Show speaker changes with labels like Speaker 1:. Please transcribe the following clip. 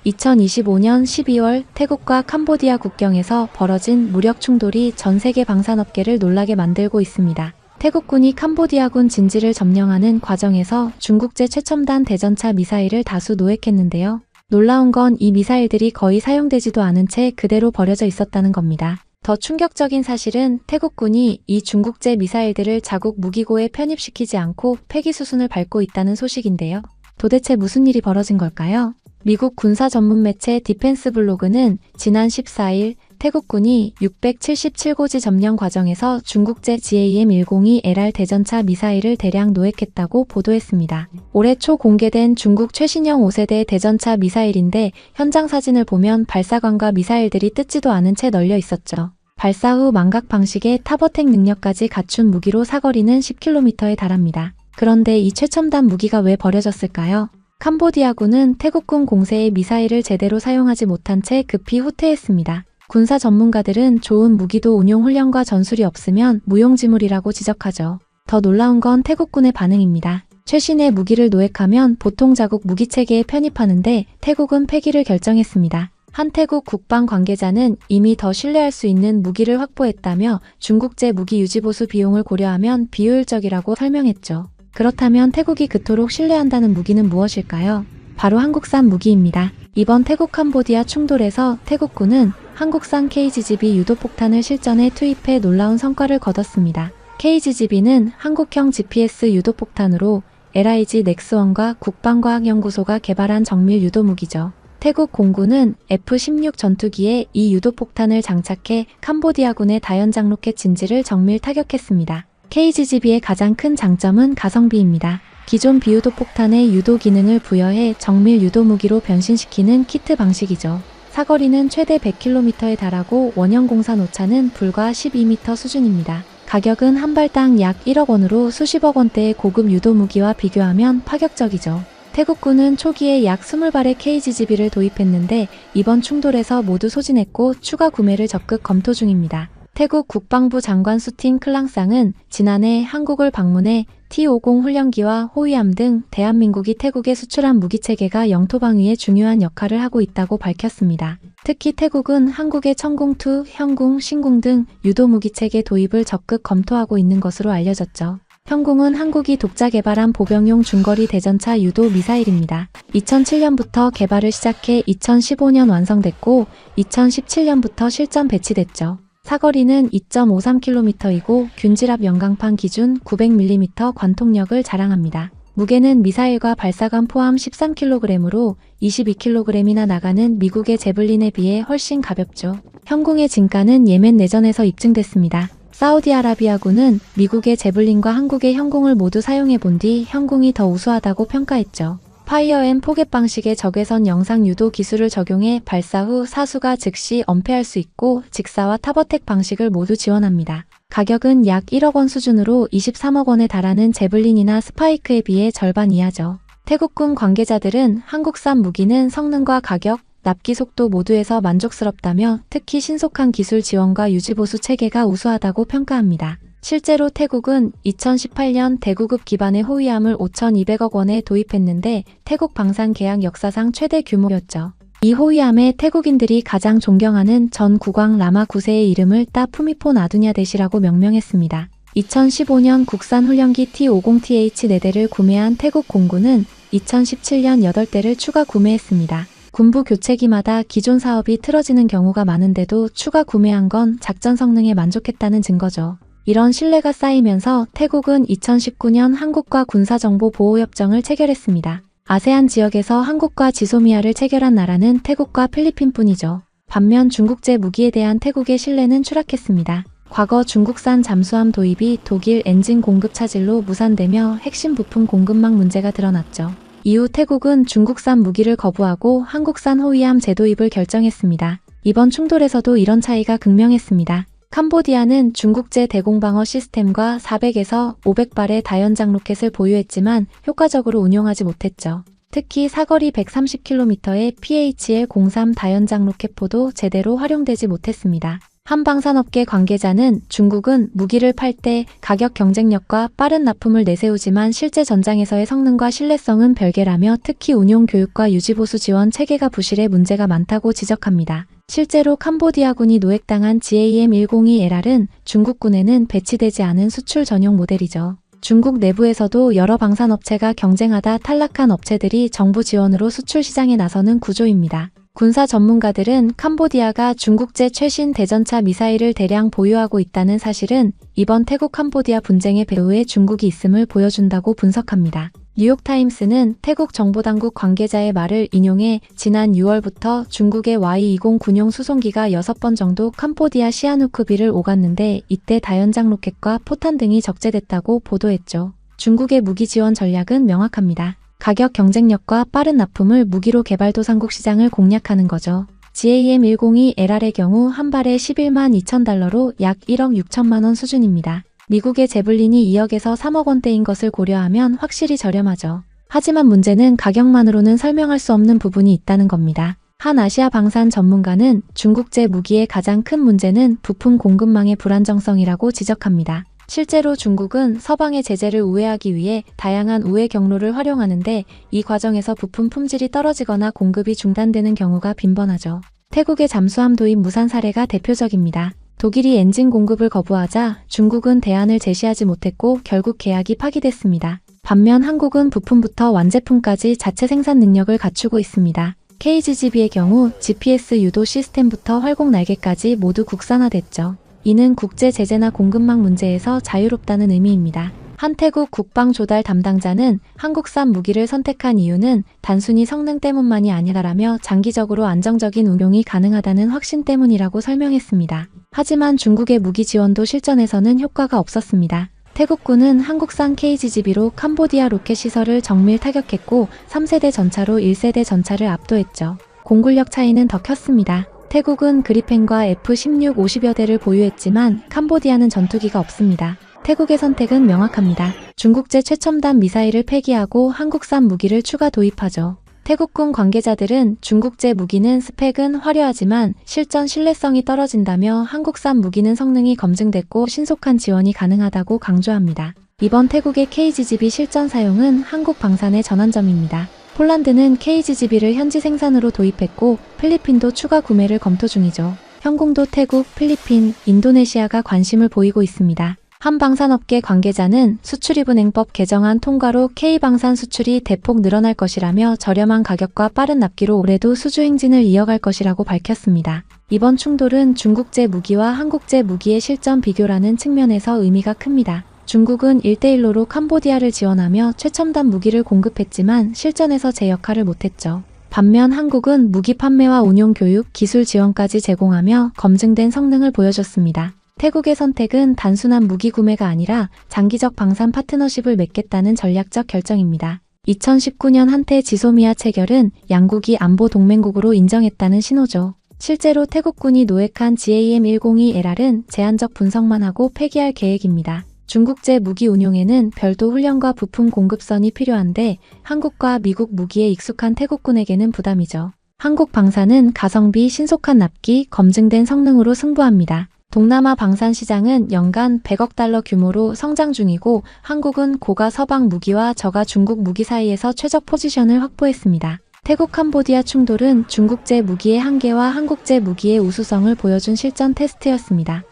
Speaker 1: 2025년 12월 태국과 캄보디아 국경에서 벌어진 무력 충돌이 전 세계 방산업계를 놀라게 만들고 있습니다. 태국군이 캄보디아군 진지를 점령하는 과정에서 중국제 최첨단 대전차 미사일을 다수 노획했는데요. 놀라운 건 이 미사일들이 거의 사용되지도 않은 채 그대로 버려져 있었다는 겁니다. 더 충격적인 사실은 태국군이 이 중국제 미사일들을 자국 무기고에 편입시키지 않고 폐기 수순을 밟고 있다는 소식인데요. 도대체 무슨 일이 벌어진 걸까요? 미국 군사 전문 매체 디펜스 블로그는 지난 14일 태국군이 677고지 점령 과정에서 중국제 GAM-102LR 대전차 미사일을 대량 노획했다고 보도했습니다. 올해 초 공개된 중국 최신형 5세대 대전차 미사일인데 현장 사진을 보면 발사관과 미사일들이 뜯지도 않은 채 널려 있었죠. 발사 후 망각 방식의 탑어택 능력까지 갖춘 무기로 사거리는 10km에 달합니다. 그런데 이 최첨단 무기가 왜 버려졌을까요? 캄보디아군은 태국군 공세의 미사일을 제대로 사용하지 못한 채 급히 후퇴했습니다. 군사 전문가들은 좋은 무기도 운용 훈련과 전술이 없으면 무용지물이라고 지적하죠. 더 놀라운 건 태국군의 반응입니다. 최신의 무기를 노획하면 보통 자국 무기체계에 편입하는데 태국은 폐기를 결정했습니다. 한 태국 국방 관계자는 이미 더 신뢰할 수 있는 무기를 확보했다며 중국제 무기 유지보수 비용을 고려하면 비효율적이라고 설명했죠. 그렇다면 태국이 그토록 신뢰한다는 무기는 무엇일까요? 바로 한국산 무기입니다. 이번 태국 캄보디아 충돌에서 태국군은 한국산 KGB 유도폭탄을 실전에 투입해 놀라운 성과를 거뒀습니다. KGB는 한국형 GPS 유도폭탄으로 LIG 넥스원과 국방과학연구소가 개발한 정밀 유도무기죠. 태국 공군은 F-16 전투기에 이 유도폭탄을 장착해 캄보디아군의 다연장 로켓 진지를 정밀 타격했습니다. KGB의 가장 큰 장점은 가성비입니다. 기존 비유도 폭탄의 유도 기능을 부여해 정밀 유도 무기로 변신시키는 키트 방식이죠. 사거리는 최대 100km에 달하고 원형 공산 오차는 불과 12m 수준입니다. 가격은 한 발당 약 1억 원으로 수십억 원대의 고급 유도 무기와 비교하면 파격적이죠. 태국군은 초기에 약 20발의 KGB를 도입했는데 이번 충돌에서 모두 소진했고 추가 구매를 적극 검토 중입니다. 태국 국방부 장관 수틴 클랑상은 지난해 한국을 방문해 T-50 훈련기와 호위함 등 대한민국이 태국에 수출한 무기체계가 영토 방위에 중요한 역할을 하고 있다고 밝혔습니다. 특히 태국은 한국의 천궁2, 현궁, 신궁 등 유도 무기체계 도입을 적극 검토하고 있는 것으로 알려졌죠. 현궁은 한국이 독자 개발한 보병용 중거리 대전차 유도 미사일입니다. 2007년부터 개발을 시작해 2015년 완성됐고 2017년부터 실전 배치됐죠. 사거리는 2.53km이고 균질압 연강판 기준 900mm 관통력을 자랑합니다. 무게는 미사일과 발사관 포함 13kg으로 22kg이나 나가는 미국의 제블린에 비해 훨씬 가볍죠. 현궁의 진가는 예멘 내전에서 입증됐습니다. 사우디아라비아군은 미국의 제블린과 한국의 현궁을 모두 사용해 본 뒤 현궁이 더 우수하다고 평가했죠. 파이어 앤 포겟 방식의 적외선 영상 유도 기술을 적용해 발사 후 사수가 즉시 엄폐할 수 있고 직사와 탑어택 방식을 모두 지원합니다. 가격은 약 1억 원 수준으로 23억 원에 달하는 제블린이나 스파이크에 비해 절반 이하죠. 태국군 관계자들은 한국산 무기는 성능과 가격, 납기 속도 모두에서 만족스럽다며 특히 신속한 기술 지원과 유지보수 체계가 우수하다고 평가합니다. 실제로 태국은 2018년 대구급 기반의 호위함을 5,200억 원에 도입했는데 태국 방산 계약 역사상 최대 규모였죠. 이 호위함에 태국인들이 가장 존경하는 전 국왕 라마 9세의 이름을 따 푸미폰 아두냐댓이라고 명명했습니다. 2015년 국산 훈련기 T-50TH 4대를 구매한 태국 공군은 2017년 8대를 추가 구매했습니다. 군부 교체기마다 기존 사업이 틀어지는 경우가 많은데도 추가 구매한 건 작전 성능에 만족했다는 증거죠. 이런 신뢰가 쌓이면서 태국은 2019년 한국과 군사정보보호협정을 체결했습니다. 아세안 지역에서 한국과 지소미아를 체결한 나라는 태국과 필리핀뿐이죠. 반면 중국제 무기에 대한 태국의 신뢰는 추락했습니다. 과거 중국산 잠수함 도입이 독일 엔진 공급 차질로 무산되며 핵심 부품 공급망 문제가 드러났죠. 이후 태국은 중국산 무기를 거부하고 한국산 호위함 재도입을 결정했습니다. 이번 충돌에서도 이런 차이가 극명했습니다. 캄보디아는 중국제 대공방어 시스템과 400에서 500발의 다연장 로켓을 보유했지만 효과적으로 운용하지 못했죠. 특히 사거리 130km의 PHL-03 다연장 로켓포도 제대로 활용되지 못했습니다. 한방산업계 관계자는 중국은 무기를 팔 때 가격 경쟁력과 빠른 납품을 내세우지만 실제 전장에서의 성능과 신뢰성은 별개라며 특히 운용 교육과 유지보수 지원 체계가 부실해 문제가 많다고 지적합니다. 실제로 캄보디아군이 노획당한 GAM-102LR은 중국군에는 배치되지 않은 수출 전용 모델이죠. 중국 내부에서도 여러 방산업체가 경쟁하다 탈락한 업체들이 정부 지원으로 수출 시장에 나서는 구조입니다. 군사 전문가들은 캄보디아가 중국제 최신 대전차 미사일을 대량 보유하고 있다는 사실은 이번 태국 캄보디아 분쟁의 배후에 중국이 있음을 보여준다고 분석합니다. 뉴욕타임스는 태국 정보당국 관계자의 말을 인용해 지난 6월부터 중국의 Y-20 군용 수송기가 6번 정도 캄보디아 시아누크비를 오갔는데 이때 다연장 로켓과 포탄 등이 적재됐다고 보도했죠. 중국의 무기 지원 전략은 명확합니다. 가격 경쟁력과 빠른 납품을 무기로 개발도상국 시장을 공략하는 거죠. GAM-102LR의 경우 한 발에 11만 2천 달러로 약 1억 6천만 원 수준입니다. 미국의 제블린이 2억에서 3억 원대인 것을 고려하면 확실히 저렴하죠. 하지만 문제는 가격만으로는 설명할 수 없는 부분이 있다는 겁니다. 한 아시아 방산 전문가는 중국제 무기의 가장 큰 문제는 부품 공급망의 불안정성이라고 지적합니다. 실제로 중국은 서방의 제재를 우회하기 위해 다양한 우회 경로를 활용하는데 이 과정에서 부품 품질이 떨어지거나 공급이 중단되는 경우가 빈번하죠. 태국의 잠수함 도입 무산 사례가 대표적입니다. 독일이 엔진 공급을 거부하자 중국은 대안을 제시하지 못했고 결국 계약이 파기됐습니다. 반면 한국은 부품부터 완제품까지 자체 생산 능력을 갖추고 있습니다. KGGB의 경우 GPS 유도 시스템부터 활공 날개까지 모두 국산화됐죠. 이는 국제 제재나 공급망 문제에서 자유롭다는 의미입니다. 한 태국 국방 조달 담당자는 한국산 무기를 선택한 이유는 단순히 성능 때문만이 아니라라며 장기적으로 안정적인 운용이 가능하다는 확신 때문이라고 설명했습니다. 하지만 중국의 무기 지원도 실전에서는 효과가 없었습니다. 태국군은 한국산 KGGB로 캄보디아 로켓 시설을 정밀 타격했고 3세대 전차로 1세대 전차를 압도했죠. 공굴력 차이는 더 컸습니다. 태국은 그리펜과 F-16 50여 대를 보유했지만 캄보디아는 전투기가 없습니다. 태국의 선택은 명확합니다. 중국제 최첨단 미사일을 폐기하고 한국산 무기를 추가 도입하죠. 태국군 관계자들은 중국제 무기는 스펙은 화려하지만 실전 신뢰성이 떨어진다며 한국산 무기는 성능이 검증됐고 신속한 지원이 가능하다고 강조합니다. 이번 태국의 KGGB 실전 사용은 한국 방산의 전환점입니다. 폴란드는 KGGB를 현지 생산으로 도입했고 필리핀도 추가 구매를 검토 중이죠. 현공도 태국, 필리핀, 인도네시아가 관심을 보이고 있습니다. 한 방산업계 관계자는 수출입은행법 개정안 통과로 K방산 수출이 대폭 늘어날 것이라며 저렴한 가격과 빠른 납기로 올해도 수주 행진을 이어갈 것이라고 밝혔습니다. 이번 충돌은 중국제 무기와 한국제 무기의 실전 비교라는 측면에서 의미가 큽니다. 중국은 1대1로로 캄보디아를 지원하며 최첨단 무기를 공급했지만 실전에서 제 역할을 못했죠. 반면 한국은 무기 판매와 운용 교육, 기술 지원까지 제공하며 검증된 성능을 보여줬습니다. 태국의 선택은 단순한 무기 구매가 아니라 장기적 방산 파트너십을 맺겠다는 전략적 결정입니다. 2019년 한태 지소미아 체결은 양국이 안보 동맹국으로 인정했다는 신호죠. 실제로 태국군이 노획한 GAM-102LR은 제한적 분석만 하고 폐기할 계획입니다. 중국제 무기 운용에는 별도 훈련과 부품 공급선이 필요한데 한국과 미국 무기에 익숙한 태국군에게는 부담이죠. 한국 방산은 가성비, 신속한 납기, 검증된 성능으로 승부합니다. 동남아 방산 시장은 연간 100억 달러 규모로 성장 중이고 한국은 고가 서방 무기와 저가 중국 무기 사이에서 최적 포지션을 확보했습니다. 태국 캄보디아 충돌은 중국제 무기의 한계와 한국제 무기의 우수성을 보여준 실전 테스트였습니다.